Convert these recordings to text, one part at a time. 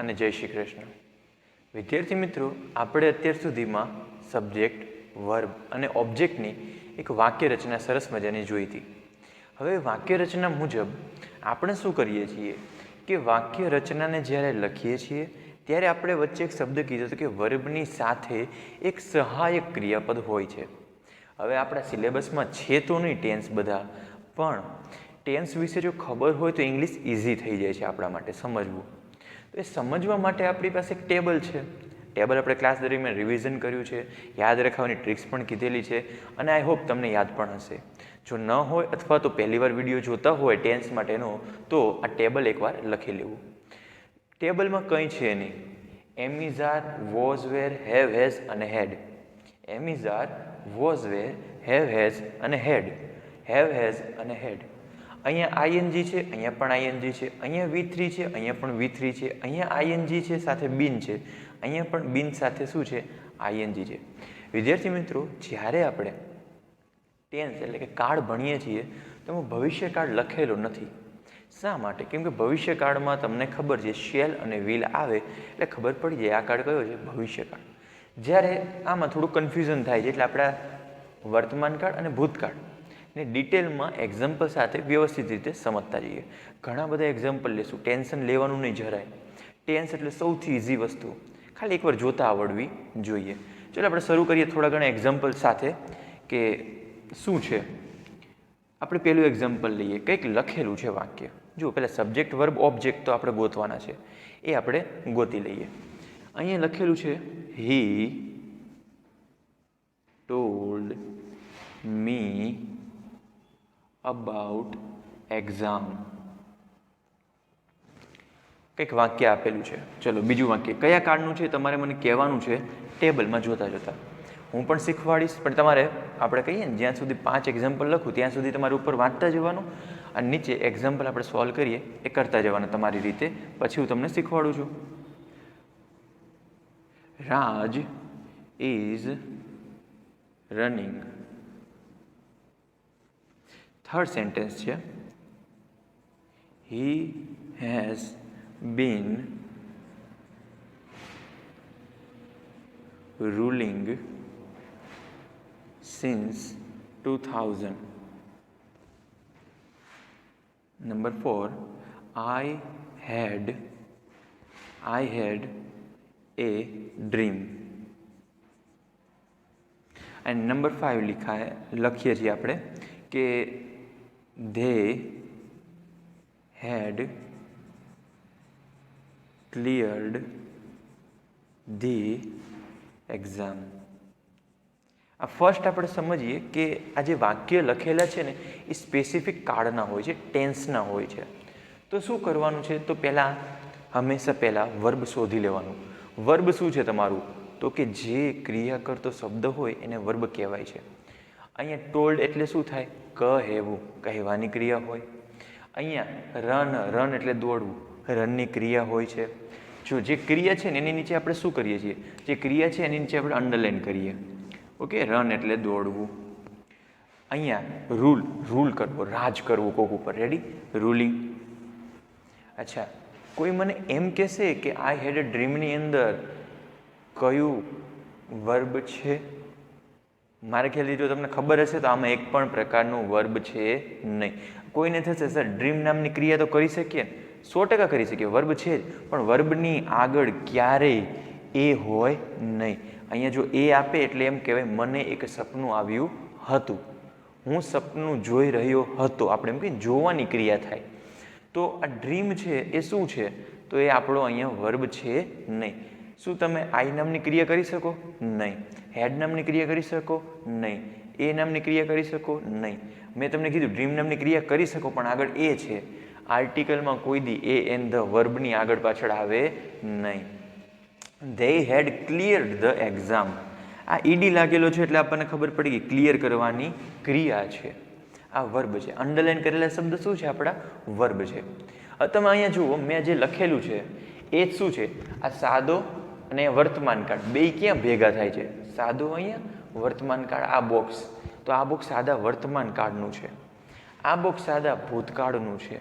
અને જય શ્રી કૃષ્ણ. વિદ્યાર્થી મિત્રો, આપણે અત્યાર સુધીમાં સબ્જેક્ટ, વર્બ અને ઓબ્જેક્ટની એક વાક્ય રચના સરસ મજાની જોઈ હતી. હવે વાક્ય રચના મુજબ આપણે શું કરીએ છીએ કે વાક્ય રચનાને જ્યારે લખીએ છીએ ત્યારે આપણે વચ્ચે એક શબ્દ કીધો હતો કે વર્બની સાથે એક સહાયક ક્રિયાપદ હોય છે. હવે આપણા સિલેબસમાં છે તો નહીં ટેન્સ બધા, પણ ટેન્સ વિશે જો ખબર હોય તો ઇંગ્લિશ ઇઝી થઈ જાય છે આપણા માટે સમજવું. તો એ સમજવા માટે આપણી પાસે એક ટેબલ છે. ટેબલ આપણે ક્લાસ દરમિયાન રિવિઝન કર્યું છે, યાદ રાખવાની ટ્રિક્સ પણ કીધેલી છે અને આઈ હોપ તમને યાદ પણ હશે. જો ન હોય અથવા તો પહેલીવાર વિડીયો જોતા હોય ટેન્સ માટેનો તો આ ટેબલ એકવાર લખી લેવું. ટેબલમાં કંઈ છે નહીં. Am is are, was were, have has અને had. Am is are, was were, have has અને હેડ. હેવ હેઝ અને હેડ. અહીંયા આઈએનજી છે, અહીંયા પણ આઈએનજી છે, અહીંયા V3 છે, અહીંયા પણ V3 છે, અહીંયા આઈએનજી છે સાથે બીન છે, અહીંયા પણ બીન સાથે શું છે? આઈએનજી છે. વિદ્યાર્થી મિત્રો, જ્યારે આપણે ટેન્સ એટલે કે કાળ ભણીએ છીએ તો એમાં ભવિષ્યકાળ લખેલો નથી. શા માટે? કેમ કે ભવિષ્યકાળમાં તમને ખબર છે શેલ અને વિલ આવે એટલે ખબર પડી જાય આ કાળ કયો છે? ભવિષ્યકાળ. જ્યારે આમાં થોડું કન્ફ્યુઝન થાય છે એટલે આપણા વર્તમાનકાળ અને ભૂતકાળ ને ડિટેલમાં એક્ઝામ્પલ સાથે વ્યવસ્થિત રીતે સમજતા જઈએ. ઘણા બધા એક્ઝામ્પલ લેશું, ટેન્શન લેવાનું નહીં જરાય. ટેન્સ એટલે સૌથી ઇઝી વસ્તુ, ખાલી એકવાર જોતા આવડવી જોઈએ. ચાલો આપણે શરૂ કરીએ થોડા ઘણા એક્ઝામ્પલ સાથે કે શું છે. આપણે પહેલું એક્ઝામ્પલ લઈએ. કંઈક લખેલું છે વાક્ય. જુઓ, પહેલાં સબ્જેક્ટ, વર્બ, ઓબ્જેક્ટ તો આપણે ગોતવાના છે, એ આપણે ગોતી લઈએ. અહીંયા લખેલું છે હી ટોલ્ડ મી અબાઉટ એક્ઝામ. કંઈક વાક્ય આપેલું છે. ચલો બીજું વાક્ય કયા કાળનું છે તમારે મને કહેવાનું છે ટેબલમાં જોતા જોતા. હું પણ શીખવાડીશ, પણ તમારે આપણે કહીએ ને જ્યાં સુધી 5 એક્ઝામ્પલ લખું ત્યાં સુધી તમારે ઉપર વાંચતા જવાનું અને નીચે એક્ઝામ્પલ આપણે સોલ્વ કરીએ એ કરતા જવાના તમારી રીતે. પછી હું તમને શીખવાડું છું. રાજ ઇઝ રનિંગ. થર્ડ સેન્ટેન્સ છે he has been ruling since 2000. Number 4 I had a dream. And number 5 લખીએ છીએ આપણે કે they had cleared the exam. આ ફર્સ્ટ આપણે સમજીએ કે આ જે વાક્ય લખેલા છે ને એ સ્પેસિફિક કાળના હોય છે, ટેન્સના હોય છે. તો શું કરવાનું છે? તો હંમેશા પહેલાં વર્બ શોધી લેવાનું. વર્બ શું છે તમારું? તો કે જે ક્રિયા કરતો શબ્દ હોય એને વર્બ કહેવાય છે. અહીંયા ટોલ્ડ એટલે શું થાય? કહેવું, કહેવાની ક્રિયા હોય. અહીંયા રન એટલે દોડવું, રનની ક્રિયા હોય છે. જો જે ક્રિયા છે ને એની નીચે આપણે શું કરીએ છીએ? જે ક્રિયા છે એની નીચે આપણે અંડરલાઈન કરીએ. ઓકે, રન એટલે દોડવું. અહીંયા રૂલ કરવો, રાજ કરવું કોક ઉપર. રેડી? રૂલિંગ. અચ્છા, કોઈ મને એમ કહેશે કે આઈ હેડ અ ડ્રીમની અંદર કયું વર્બ છે? મારે ખ્યાલથી જો તમને ખબર હશે તો આમાં એક પણ પ્રકારનું વર્બ છે નહીં. કોઈને થશે સર ડ્રીમ નામની ક્રિયા તો કરી શકીએ, 100% કરી શકીએ, વર્બ છે જ, પણ વર્બની આગળ ક્યારેય એ હોય નહીં. અહીંયા જો એ આપે એટલે એમ કહેવાય મને એક સપનું આવ્યું હતું, હું સપનું જોઈ રહ્યો હતો. આપણે એમ કહીએ જોવાની ક્રિયા થાય. તો આ ડ્રીમ છે એ શું છે? તો એ આપણો અહીંયા વર્બ છે નહીં. શું તમે આઈ નામની ક્રિયા કરી શકો? નહીં. હેડ નામની ક્રિયા કરી શકો? નહીં. એ નામની ક્રિયા કરી શકો? નહીં. મેં તમને કીધું ડ્રીમ નામની ક્રિયા કરી શકો, પણ આગળ એ છે. આર્ટિકલમાં કોઈ દી એ એન ધ વર્બની આગળ પાછળ આવે નહીં. they had cleared the exam. આ ઈડી લાગેલો છે એટલે આપણને ખબર પડી ગઈ ક્લિયર કરવાની ક્રિયા છે. આ વર્બ છે. અંડરલાઈન કરેલા શબ્દ શું છે? આપણા વર્બ છે. હવે તમે અહીંયા જુઓ, મેં જે લખેલું છે એ જ શું છે? આ સાદો અને વર્તમાન કાળ બે ક્યાં ભેગા થાય છે? સાદો અહીંયા, વર્તમાન કાળ આ બોક્સ. તો આ બોક્સ સાદા વર્તમાન કાળનું છે, આ બોક્સ સાદા ભૂતકાળનું છે,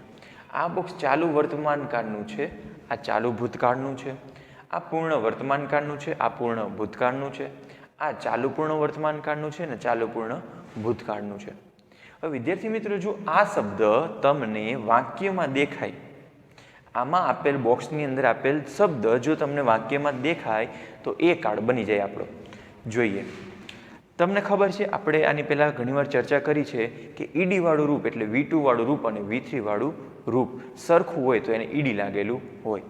આ બોક્સ ચાલુ વર્તમાન કાળનું છે, આ ચાલુ ભૂતકાળનું છે, આ પૂર્ણ વર્તમાન કાળનું છે, આ પૂર્ણ ભૂતકાળનું છે, આ ચાલુ પૂર્ણ વર્તમાન કાળનું છે ને ચાલુ પૂર્ણ ભૂતકાળનું છે. હવે વિદ્યાર્થી મિત્રો, જો આ શબ્દ તમને વાક્યમાં દેખાય, આમાં આપેલ બોક્સની અંદર આપેલ શબ્દ જો તમને વાક્યમાં દેખાય તો એ કાળ બની જાય આપણો. જોઈએ, તમને ખબર છે આપણે આની પહેલાં ઘણીવાર ચર્ચા કરી છે કે ઈડી વાળું રૂપ એટલે V2 વાળું રૂપ અને V3 વાળું રૂપ સરખું હોય તો એને ઈડી લાગેલું હોય.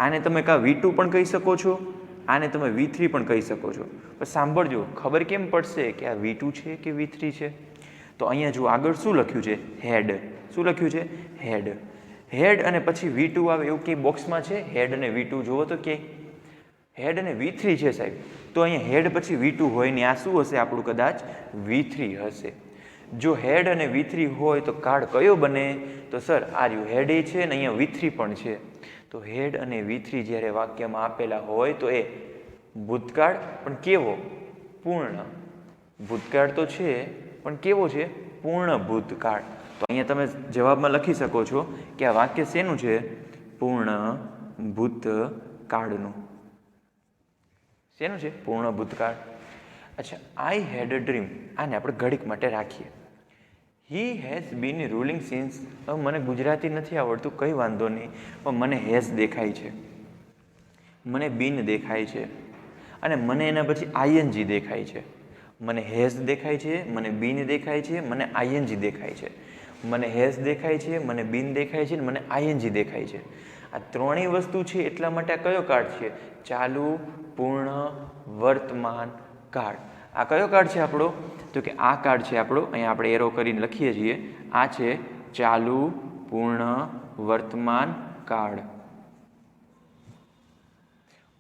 આને તમે કાં V2 પણ કહી શકો છો, આને તમે V3 પણ કહી શકો છો. પણ સાંભળજો, ખબર કેમ પડશે કે આ V2 છે કે V3 છે? તો અહીંયા જો આગળ શું લખ્યું છે? હેડ. શું લખ્યું છે? હેડ. હેડ અને પછી V2 આવે એવું કંઈ બોક્સમાં છે? હેડ અને V2 જુઓ તો ક્યાંય હેડ અને V3 છે સાહેબ. તો અહીંયા હેડ પછી V2 હોય ને આ શું હશે? આપણું કદાચ V3 હશે. જો હેડ અને V3 હોય તો કાળ કયો બને? તો સર આ રહ્યું હેડ એ છે ને અહીંયા V3 પણ છે. તો હેડ અને V3 જ્યારે વાક્યમાં આપેલા હોય તો એ ભૂતકાળ, પણ કેવો? પૂર્ણ ભૂતકાળ તો છે, પણ કેવો છે? પૂર્ણ ભૂતકાળ. તો અહીંયા તમે જવાબમાં લખી શકો છો કે આ વાક્ય શેનું છે? પૂર્ણ ભૂતકાળનું. શેનું છે? પૂર્ણ ભૂતકાળ. અચ્છા, આઈ હેડ અ ડ્રીમ, આને આપણે ઘડીક માટે રાખીએ. He has been ruling since. હવે મને ગુજરાતી નથી આવડતું, કંઈ વાંધો નહીં, પણ મને હેઝ દેખાય છે, મને બીન દેખાય છે, અને મને એના પછી આઈએનજી દેખાય છે. મને હેઝ દેખાય છે, મને બીન દેખાય છે, મને આઈએનજી દેખાય છે. મને હેઝ દેખાય છે, મને બીન દેખાય છે, મને આઈએનજી દેખાય છે. આ ત્રણેય વસ્તુ છે એટલા માટે આ કયો કાળ છે? ચાલુ પૂર્ણ વર્તમાન કાળ. આ કયો કાળ છે આપણો? તો કે આ કાળ છે આપણો. અહીંયા આપણે એરો કરીને લખીએ છીએ. આ છે ચાલુ પૂર્ણ વર્તમાન કાળ.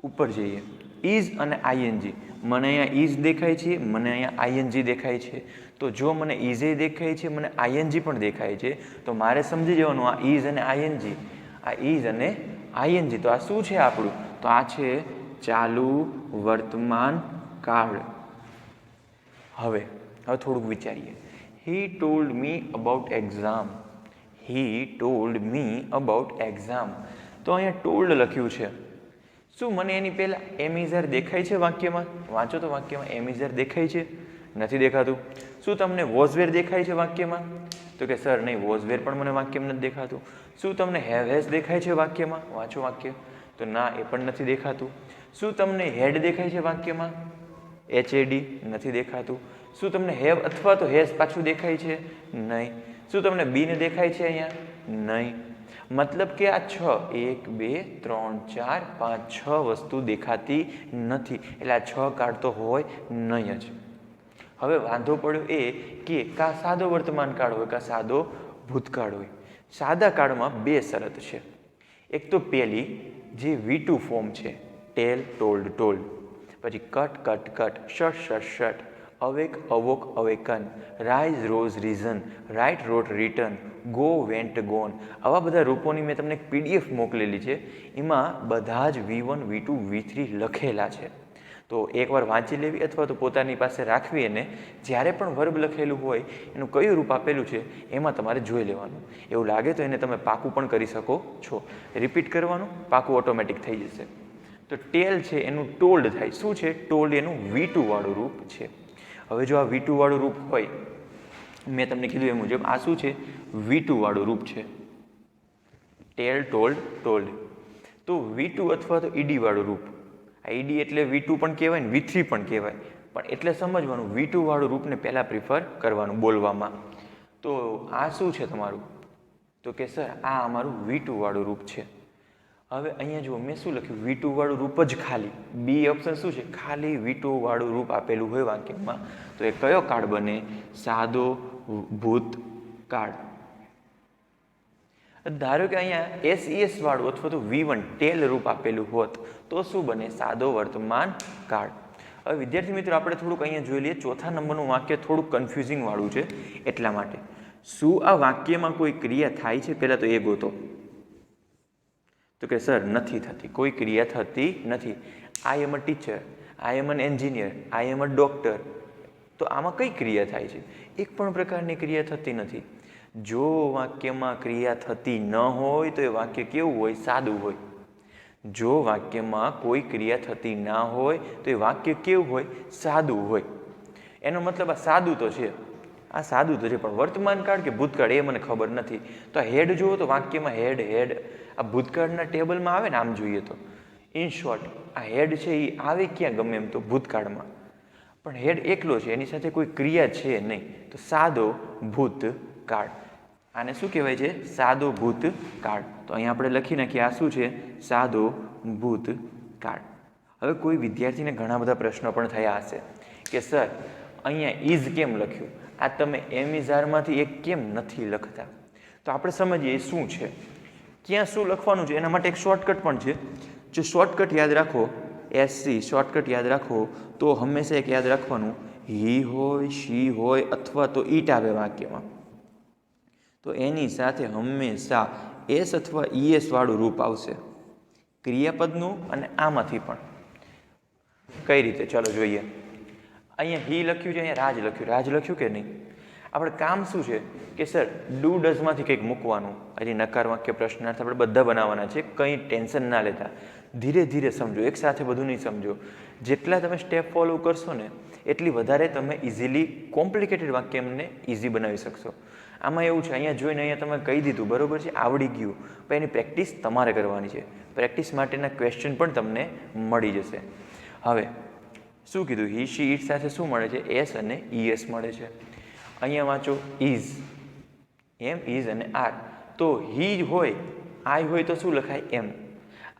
ઉપર જઈએ, ઇઝ અને આઈએનજી. મને અહીંયા ઇઝ દેખાય છે, મને અહીંયા આઈએનજી દેખાય છે. તો જો મને ઇઝે દેખાય છે, મને આઈએનજી પણ દેખાય છે, તો મારે સમજી જવાનું આ ઇઝ અને આઈએનજી, આ ઇઝ અને આઈએનજી. તો આ શું છે આપણું? તો આ છે ચાલુ વર્તમાન કાળ. હવે થોડુંક વિચારીએ. હી told me about exam. He told me about exam. તો અહીંયા ટોલ્ડ લખ્યું છે. શું મને એની પહેલાં એમિઝર દેખાય છે વાક્યમાં? વાંચો તો વાક્યમાં એમિઝર દેખાય છે? નથી દેખાતું. શું તમને વોઝવેર દેખાય છે વાક્યમાં? તો કે સર નહીં, વોઝવેર પણ મને વાક્યમાં નથી દેખાતું. શું તમને હેવ હેઝ દેખાય છે વાક્યમાં? વાંચો વાક્ય. તો ના, એ પણ નથી દેખાતું. શું તમને હેડ દેખાય છે વાક્યમાં? HAD નથી દેખાતું. શું તમને હેવ અથવા તો હેઝ પાછું દેખાય છે? નહીં. શું તમને બીન દેખાય છે અહીંયા? નહીં. મતલબ કે આ 6 1 2 3 4 5 6 વસ્તુ દેખાતી નથી. એટલે આ 6 કાળ તો હોય નહીં જ. હવે વાંધો પડ્યો એ કે કા સાદો વર્તમાન કાળ હોય કા સાદો ભૂતકાળ હોય. સાદા કાળમાં બે શરત છે. એક તો પહેલી જે V2 ફોર્મ છે, ટેલ ટોલ્ડ ટોલ્ડ, પછી cut cut cut, shut shut shut, awake awoke awaken, rise rose risen, write wrote written, go went gone. આવા બધા રૂપોની મેં તમને એક PDF મોકલેલી છે. એમાં બધા જ V1 V2 V3 લખેલા છે. તો એકવાર વાંચી લેવી અથવા તો પોતાની પાસે રાખવી અને જ્યારે પણ વર્બ લખેલું હોય એનું કયું રૂપ આપેલું છે એમાં તમારે જોઈ લેવાનું. એવું લાગે તો એને તમે પાકું પણ કરી શકો છો. રિપીટ કરવાનું, પાકું ઓટોમેટિક થઈ જશે. તો ટેલ છે એનું ટોલ્ડ થાય. શું છે? ટોલ્ડ એનું V2 વાળું રૂપ છે. હવે જો આ V2 વાળું રૂપ હોય, મેં તમને કીધું એ મુજબ આ શું છે? V2 વાળું રૂપ છે. Tell told told. તો V2 અથવા તો ED વાળું રૂપ. આ ED એટલે V2 પણ કહેવાય ને V3 પણ કહેવાય, પણ એટલે સમજવાનું V2 વાળું રૂપને પહેલાં પ્રિફર કરવાનું બોલવામાં. તો આ શું છે તમારું? તો કે સર આ અમારું V2 વાળું રૂપ છે. હવે અહીંયા જુઓ મેં શું લખ્યું? V2 વાળું રૂપ જ ખાલી. બી ઓપ્શન શું છે? ખાલી V2 વાળું રૂપ આપેલું હોય વાક્યમાં તો એ કયો કાળ બને? સાદો ભૂતકાળ. ધારો કે અહીંયા SES વાળું અથવા તો V1 ટેલ રૂપ આપેલું હોત તો શું બને? સાદો વર્તમાન કાળ. હવે વિદ્યાર્થી મિત્રો આપણે થોડુંક અહીંયા જોઈ લઈએ. ચોથા નંબરનું વાક્ય થોડુંક કન્ફ્યુઝિંગ વાળું છે એટલા માટે. શું આ વાક્યમાં કોઈ ક્રિયા થાય છે? પહેલાં તો એ ગોતો. તો કે સર નથી થતી, કોઈ ક્રિયા થતી નથી. I am a teacher, I am an engineer, I am a doctor. તો આમાં કઈ ક્રિયા થાય છે? એક પણ પ્રકારની ક્રિયા થતી નથી. જો વાક્યમાં ક્રિયા થતી ન હોય તો એ વાક્ય કેવું હોય? સાદું હોય. જો વાક્યમાં કોઈ ક્રિયા થતી ના હોય તો એ વાક્ય કેવું હોય? સાદું હોય. એનો મતલબ આ સાદું તો છે, આ સાદું તો છે, પણ વર્તમાન કાળ કે ભૂતકાળ એ મને ખબર નથી. તો હેડ જુઓ તો વાક્યમાં હેડ હેડ આ ભૂતકાળના ટેબલમાં આવે ને, આમ જોઈએ તો ઇન શોર્ટ આ હેડ છે એ આવે ક્યાં? ગમે એમ તો ભૂતકાળમાં, પણ હેડ એકલો છે, એની સાથે કોઈ ક્રિયા છે નહીં. તો સાદો ભૂતકાળ. આને શું કહેવાય છે? સાદો ભૂતકાળ. તો અહીંયા આપણે લખી નાખીએ આ શું છે? સાદો ભૂતકાળ. હવે કોઈ વિદ્યાર્થીને ઘણા બધા પ્રશ્નો પણ થયા હશે કે સર અહીંયા ઇઝ કેમ લખ્યું? આ તમે એમ ઇઝ આરમાંથી એક કેમ નથી લખતા? તો આપણે સમજીએ એ શું છે, ક્યાં શું લખવાનું છે. એના માટે એક શોર્ટકટ પણ છે. જો શોર્ટકટ યાદ રાખો, SC શોર્ટકટ યાદ રાખો તો હંમેશા એક યાદ રાખવાનું, હી હોય, શી હોય અથવા તો ઈટ આવે વાક્યમાં, તો એની સાથે હંમેશા એસ અથવા ES વાળું રૂપ આવશે, ક્રિયાપદનું. અને આમાંથી પણ કઈ રીતે? ચાલો જોઈએ. અહીંયા હી લખ્યું છે, અહીંયા રાજ લખ્યું. રાજ લખ્યું કે નહીં? આપણે કામ શું છે કે સર ડુ ડઝમાંથી કંઈક મૂકવાનું. હજી નકાર વાક્ય, પ્રશ્નાર્થ આપણે બધા બનાવવાના છે. કંઈ ટેન્શન ના લેતા, ધીરે ધીરે સમજો, એકસાથે બધું નહીં સમજો. જેટલા તમે સ્ટેપ ફોલો કરશો ને એટલી વધારે તમે ઇઝીલી કોમ્પ્લિકેટેડ વાક્ય એમને ઇઝી બનાવી શકશો. આમાં એવું છે, અહીંયા જોઈને અહીંયા તમે કહી દીધું, બરાબર છે, આવડી ગયું, પણ એની પ્રેક્ટિસ તમારે કરવાની છે. પ્રેક્ટિસ માટેના ક્વેશ્ચન પણ તમને મળી જશે. હવે શું કીધું? હી શી ઇટ સાથે શું મળે છે? એસ અને ES મળે છે. અહીંયા વાંચો ઇઝ, એમ ઇઝ અને આર. તો હી હોય, આઈ હોય તો શું લખાય? એમ.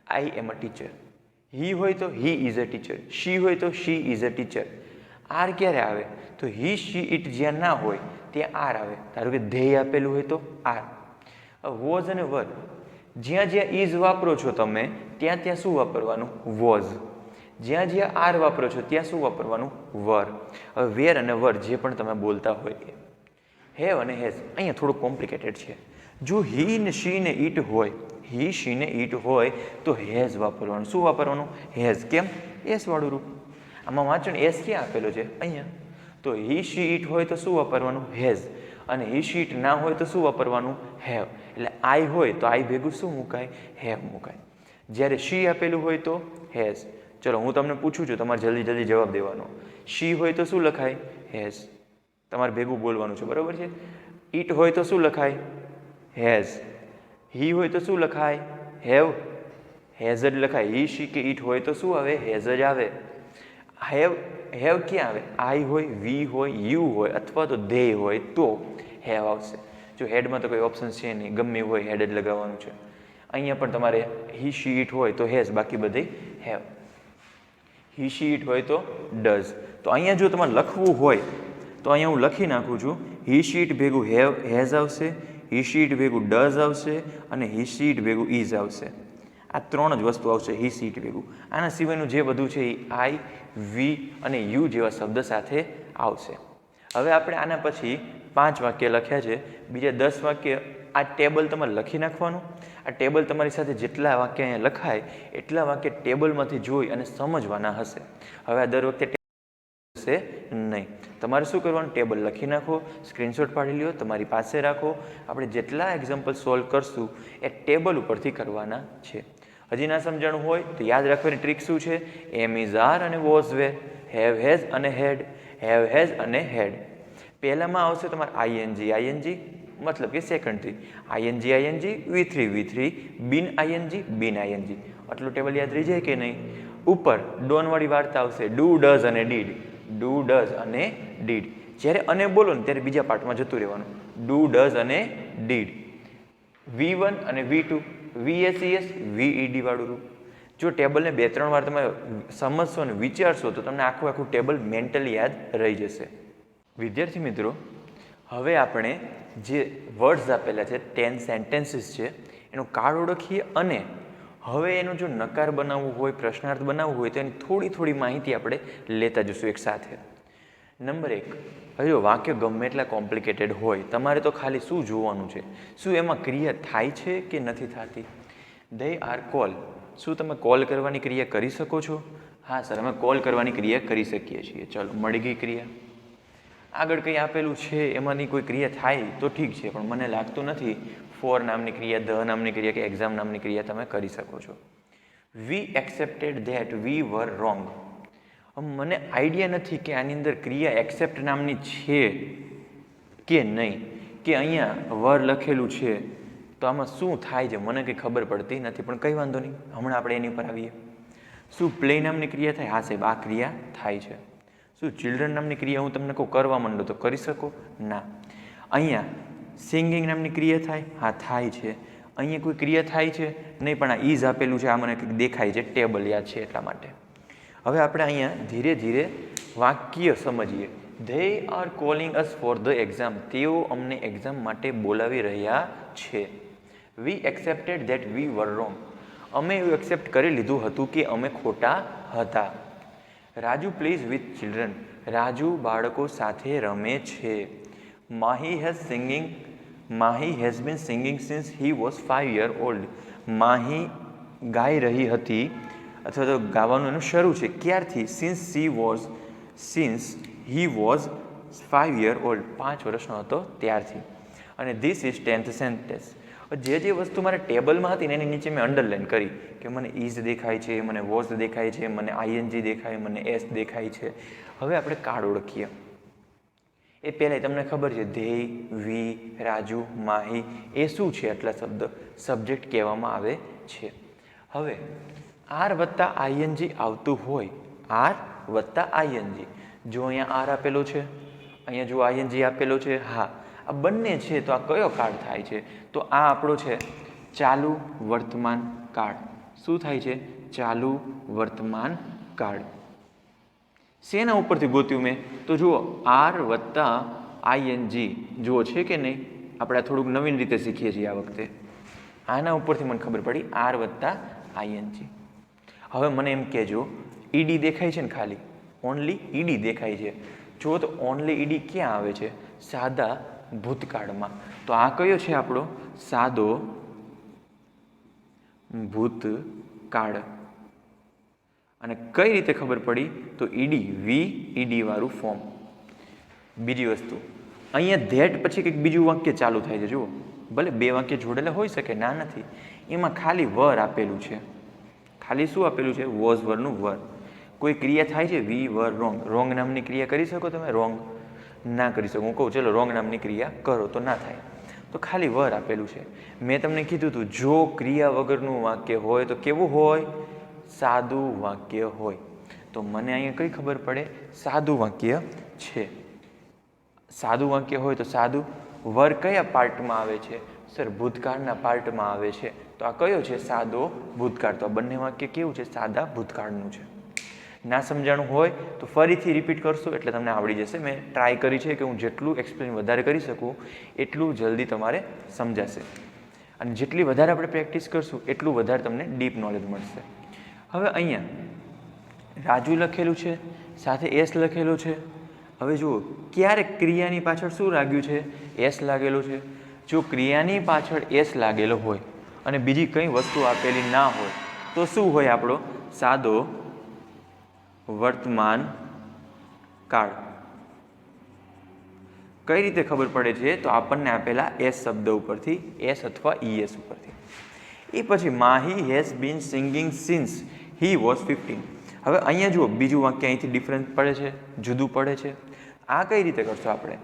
આઈ એમ અ ટીચર. હી હોય તો he is a teacher. She હોય તો શી ઇઝ અ ટીચર. આર ક્યારે આવે? તો હી શી ઇટ જ્યાં ના હોય ત્યાં આર આવે. ધારો કે ધ્યેય આપેલું હોય તો આર. વોઝ અને વર, જ્યાં જ્યાં ઇઝ વાપરો છો તમે ત્યાં ત્યાં શું વાપરવાનું? વોઝ. જ્યાં જ્યાં આર વાપરો છો ત્યાં શું વાપરવાનું? વર. હવે વેર અને વર જે પણ તમે બોલતા હોય એ. હેવ અને હેઝ અહીંયા થોડું કોમ્પ્લિકેટેડ છે. જો હી ને શી ને ઈટ હોય, હી શી ને ઈટ હોય તો હેઝ વાપરવાનું. શું વાપરવાનું? હેઝ. કેમ? એસ વાળું રૂપ. આમાં વાંચો ને એસ ક્યાં આપેલો છે? અહીંયા. તો હી શી ઈટ હોય તો શું વાપરવાનું? હેઝ. અને હી શી ઈટ ના હોય તો શું વાપરવાનું? હેવ. એટલે આઈ હોય તો આઈ ભેગું શું મુકાય? હેવ મુકાય. જ્યારે શી આપેલું હોય તો હેઝ. ચલો હું તમને પૂછું છું, તમારે જલ્દી જલ્દી જવાબ દેવાનો. શી હોય તો શું લખાય? હેઝ. તમારે ભેગું બોલવાનું છે, બરાબર છે. ઈટ હોય તો શું લખાય? હેઝ. હી હોય તો શું લખાય? હેવ. હેઝ જ લખાય. હી શી કે ઈટ હોય તો શું આવે? હેઝ જ આવે. હેવ, હેવ ક્યાં આવે? આઈ હોય, વી હોય, યુ હોય અથવા તો ધે હોય તો હેવ આવશે. જો હેડમાં તો કોઈ ઓપ્શન છે નહીં, ગમે હોય હેડ જ લગાવવાનું છે. અહીંયા પણ તમારે હી શી ઈટ હોય તો હેઝ, બાકી બધી હેવ. હી શી ઈટ હોય તો ડઝ. તો અહીંયા જો તમારે લખવું હોય તો અહીંયા હું લખી નાખું છું. હી શી ઈટ ભેગું હેઝ આવશે, હી શી ઈટ ભેગું ડઝ આવશે અને હી શી ઈટ ભેગું ઇઝ આવશે. આ ત્રણ જ વસ્તુ આવશે હી શી ઈટ ભેગું. આના સિવાયનું જે બધું છે એ આઈ, વી અને યુ જેવા શબ્દ સાથે આવશે. હવે આપણે આના પછી 5 વાક્ય લખ્યા છે. બીજા 10 વાક્ય આ ટેબલ તમારે લખી નાખવાનું. આ ટેબલ તમારી સાથે જેટલા વાક્ય અહીંયા લખાય એટલા વાક્ય ટેબલમાંથી જોઈ અને સમજવાના હશે. હવે આ દર વખતે હશે નહીં. તમારે શું કરવાનું? ટેબલ લખી નાખો, સ્ક્રીનશોટ પાડી લ્યો, તમારી પાસે રાખો. આપણે જેટલા એક્ઝામ્પલ સોલ્વ કરશું એ ટેબલ ઉપરથી કરવાના છે. હજી ના સમજાણું હોય તો યાદ રાખવાની ટ્રીક શું છે? એમ ઇઝ આર અને વોઝ વેર, હેવ હેઝ અને હેડ, હેવ હેઝ અને હેડ. પહેલામાં આવશે તમારે આઈએનજી મતલબ કે સેકન્ડથી, આઈએનજી V3 બિન આઈએનજી. આટલું ટેબલ યાદ રહી જાય કે નહીં? ઉપર ડોનવાળી વાર્તા આવશે, ડુ ડઝ અને ડીડ. ડુ ડઝ અને ડીડ. જ્યારે અને બોલો ને ત્યારે બીજા પાર્ટમાં જતું રહેવાનું. ડુ ડઝ અને ડીડ. V1 અને V2, VSES VED વાળું રૂપ. જો ટેબલને 2-3 વાર તમે સમજશો અને વિચારશો તો તમને આખું ટેબલ મેન્ટલી યાદ રહી જશે. વિદ્યાર્થી મિત્રો, હવે આપણે જે વર્ડ્સ આપેલા છે 10 સેન્ટેન્સીસ છે એનું કાર્ડ ઓળખીએ અને હવે એનો જો નકાર બનાવવું હોય, પ્રશ્નાર્થ બનાવવું હોય તો એની થોડી માહિતી આપણે લેતા જઈશું એક સાથે. નંબર 1, હવે જો વાક્ય ગમે એટલા કોમ્પ્લિકેટેડ હોય તમારે તો ખાલી શું જોવાનું છે? શું એમાં ક્રિયા થાય છે કે નથી થતી? They are call. શું તમે કોલ કરવાની ક્રિયા કરી શકો છો? હા સર, અમે કોલ કરવાની ક્રિયા કરી શકીએ છીએ. ચલો, મળી ગઈ ક્રિયા. આગળ કંઈ આપેલું છે એમાંની કોઈ ક્રિયા થાય તો ઠીક છે, પણ મને લાગતું નથી ફોર નામની ક્રિયા, ધ નામની ક્રિયા કે એક્ઝામ નામની ક્રિયા તમે કરી શકો છો. We accepted that we were wrong. મને આઈડિયા નથી કે આની અંદર ક્રિયા એક્સેપ્ટ નામની છે કે નહીં, કે અહીંયા વર લખેલું છે તો આમાં શું થાય છે મને કંઈ ખબર પડતી નથી, પણ કંઈ વાંધો નહીં, હમણાં આપણે એની પર આવીએ. શું પ્લે નામની ક્રિયા થાય? હા સાહેબ, આ ક્રિયા થાય છે. શું ચિલ્ડ્રન નામની ક્રિયા હું તમને કહું કરવા માંડો તો કરી શકો? ના. અહીંયા સિંગિંગ નામની ક્રિયા થાય? હા થાય છે. અહીંયા કોઈ ક્રિયા થાય છે નહીં, પણ આ ઇઝ આપેલું છે, આ મને કંઈક દેખાય છે, ટેબલ યાદ છે એટલા માટે. હવે આપણે અહીંયા ધીરે ધીરે વાક્ય સમજીએ. They are calling us for the exam. તેઓ અમને એક્ઝામ માટે બોલાવી રહ્યા છે. We accepted that we were wrong. અમે એવું એક્સેપ્ટ કરી લીધું હતું કે અમે ખોટા હતા. Raju plays with children. Raju બાળકો સાથે રમે છે. Mahi has been singing since he was 5 years old. Mahi ગાઈ રહી હતી અથવા તો ગાવાનું એનું શરૂ છે ક્યારથી? Since he was 5 years old. 5 વર્ષનો હતો ત્યારથી. અને ધીસ ઇઝ 10th સેન્ટેન્સ. જે વસ્તુ મારા ટેબલમાં હતી ને એની નીચે મેં અંડરલાઇન કરી કે મને ઇઝ દેખાય છે, મને વોઝ દેખાય છે, મને આઈએનજી દેખાય, મને એસ દેખાય છે. હવે આપણે કાર્ડ ઓળખીએ. એ પહેલાં તમને ખબર છે ધેય, વી, રાજુ, માહી એ શું છે? આટલા શબ્દ સબ્જેક્ટ કહેવામાં આવે છે. હવે આર વત્તા આઈએનજી આવતું હોય, આર વત્તા આઈએનજી, જો અહીંયા આર આપેલો છે, અહીંયા જો આઈએનજી આપેલો છે, હા આ બંને છે તો આ કયો કાળ થાય છે? તો આ આપણો છે ચાલુ વર્તમાન કાળ. શું થાય છે? ચાલુ વર્તમાન કાળ. શેના ઉપરથી ગોત્યું મેં? તો જુઓ આર વત્તા આઈએનજી જુઓ છે કે નહીં? આપણે થોડુંક નવીન રીતે શીખીએ છીએ આ વખતે. આના ઉપરથી મને ખબર પડી આર વત્તા આઈએનજી. હવે મને એમ કહેજો ઈડી દેખાય છે ને, ખાલી ઓનલી ઈડી દેખાય છે. જો તો ઓનલી ઈડી ક્યાં આવે છે? સાદા ભૂતકાળમાં. તો આ કયો છે આપણો? સાદો ભૂતકાળ. અને કઈ રીતે ખબર પડી? તો ઈડી, વી ઈડી વાળું ફોર્મ. બીજી વસ્તુ અહીંયા ધેટ પછી કંઈક બીજું વાક્ય ચાલુ થાય છે. જુઓ ભલે બે વાક્ય જોડેલા હોઈ શકે, ના નથી, એમાં ખાલી વર આપેલું છે. ખાલી શું આપેલું છે? વોઝ વરનું વર. કોઈ ક્રિયા થાય છે વી વર રોંગ. રોંગ નામની ક્રિયા કરી શકો તમે? રોંગ ના કરી શકો. હું કહું ચલો રોંગ નામની ક્રિયા કરો તો ના થાય, તો ખાલી વર આપેલું છે. મેં તમને કીધું હતું જો ક્રિયા વગરનું વાક્ય હોય તો કેવું હોય? સાદું વાક્ય હોય. તો મને અહીંયા કઈ ખબર પડે? સાદું વાક્ય છે. સાદું વાક્ય હોય તો સાદું વર કયા પાર્ટમાં આવે છે? સર ભૂતકાળના પાર્ટમાં આવે છે. તો આ કયો છે? સાદો ભૂતકાળ. તો આ બંને વાક્ય કેવું છે? સાદા ભૂતકાળનું છે. ના સમજાણું હોય તો ફરીથી રિપીટ કરશો એટલે તમને આવડી જશે. મેં ટ્રાય કરી છે કે હું જેટલું એક્સપ્લેન વધારે કરી શકું એટલું જલ્દી તમારે સમજાશે. અને જેટલી વધારે આપણે પ્રેક્ટિસ કરશું એટલું વધારે તમને ડીપ નોલેજ મળશે. હવે અહીંયા રાજુ લખેલું છે, સાથે એસ લખેલો છે. હવે જુઓ ક્યારેક ક્રિયાની પાછળ શું લાગ્યું છે? એસ લાગેલો છે. જો ક્રિયાની પાછળ એસ લાગેલો હોય અને બીજી કંઈ વસ્તુ આપેલી ના હોય તો શું હોય? આપણો સાદો વર્તમાન કાળ. કઈ રીતે ખબર પડે છે? તો આપણને આપેલા એસ શબ્દ ઉપરથી, એસ અથવા ઈએસ ઉપરથી. એ પછી Mahi has been singing since he was 15. હવે અહીંયા જુઓ બીજું વાક્ય અહીંથી ડિફરન્સ પડે છે, જુદું પડે છે. આ કઈ રીતે કરશો આપણે?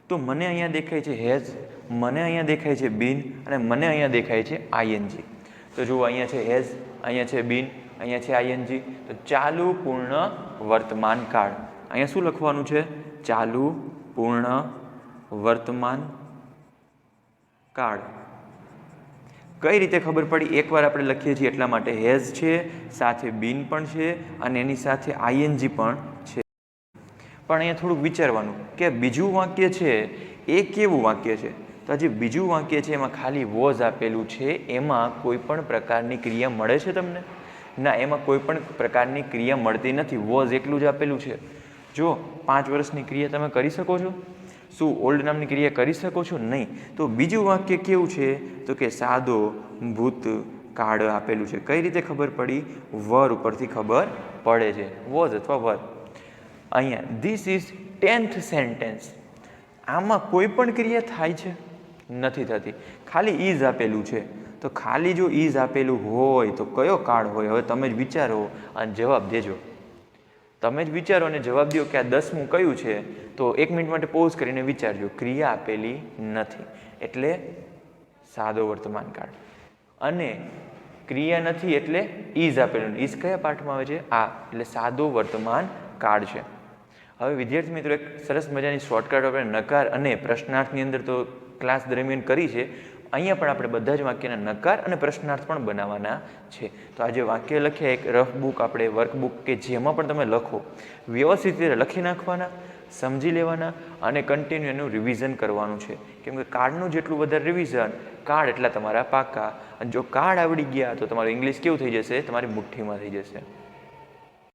તો મને અહીંયા દેખાય છે હેઝ, મને અહીંયા દેખાય છે બીન અને મને અહીંયા દેખાય છે આઈએનજી. તો જુઓ અહીંયા છે હેઝ, અહીંયા છે બીન, અહીંયા છે આઈએનજી. તો ચાલુ પૂર્ણ વર્તમાન કાળ. અહીંયા શું લખવાનું છે? ચાલુ પૂર્ણ વર્તમાન કાળ. કઈ રીતે ખબર પડી? એકવાર આપણે લખીએ છીએ એટલા માટે હેઝ છે, સાથે બીન પણ છે અને એની સાથે આઈએનજી પણ છે. પણ અહીંયા થોડુંક વિચારવાનું કે બીજું વાક્ય છે એ કેવું વાક્ય છે? તો જે બીજું વાક્ય છે એમાં ખાલી વોઝ આપેલું છે. એમાં કોઈ પણ પ્રકારની ક્રિયા મળે છે તમને? ના, એમાં કોઈ પણ પ્રકારની ક્રિયા મળતી નથી. વોઝ એકલું જ આપેલું છે. જો 5 વર્ષની ક્રિયા તમે કરી શકો છો? શું ઓલ્ડ નામની ક્રિયા કરી શકો છો? નહીં. તો બીજું વાક્ય કેવું છે? તો કે સાદો ભૂતકાળ આપેલું છે. કઈ રીતે ખબર પડી? વર ઉપરથી ખબર પડે છે, વોઝ અથવા વર. અહીંયા ધીસ ઇઝ 10th સેન્ટેન્સ. આમાં કોઈ પણ ક્રિયા થાય છે? નથી થતી. ખાલી ઇઝ આપેલું છે. તો ખાલી જો ઇઝ આપેલું હોય તો કયો કાળ હોય? હવે તમે જ વિચારો અને જવાબ દેજો. તમે જ વિચારો અને જવાબ દો કે આ 10મું કયું છે. તો 1 મિનિટ માટે પોઝ કરીને વિચારજો. ક્રિયા આપેલી નથી એટલે સાદો વર્તમાન કાળ. અને ક્રિયા નથી એટલે ઇઝ આપેલું. ઇઝ કયા પાઠમાં આવે છે? આ. એટલે સાદો વર્તમાન કાળ છે. હવે વિદ્યાર્થી મિત્રો, એક સરસ મજાની શોર્ટકટ આપણે નકાર અને પ્રશ્નાર્થની અંદર તો ક્લાસ દરમિયાન કરી છે. અહીંયા પણ આપણે બધા જ વાક્યના નકાર અને પ્રશ્નાર્થ પણ બનાવવાના છે. તો આ જે વાક્ય લખ્યા, એક રફ બુક આપણે વર્કબુક કે જેમાં પણ તમે લખો, વ્યવસ્થિત રીતે લખી નાખવાના, સમજી લેવાના અને કન્ટિન્યુ એનું રિવિઝન કરવાનું છે. કેમ કે કાર્ડનું જેટલું વધારે રિવિઝન, કાર્ડ એટલા તમારા પાકા. અને જો કાર્ડ આવડી ગયા તો તમારું ઇંગ્લિશ કેવું થઈ જશે? તમારી મુઠ્ઠીમાં થઈ જશે.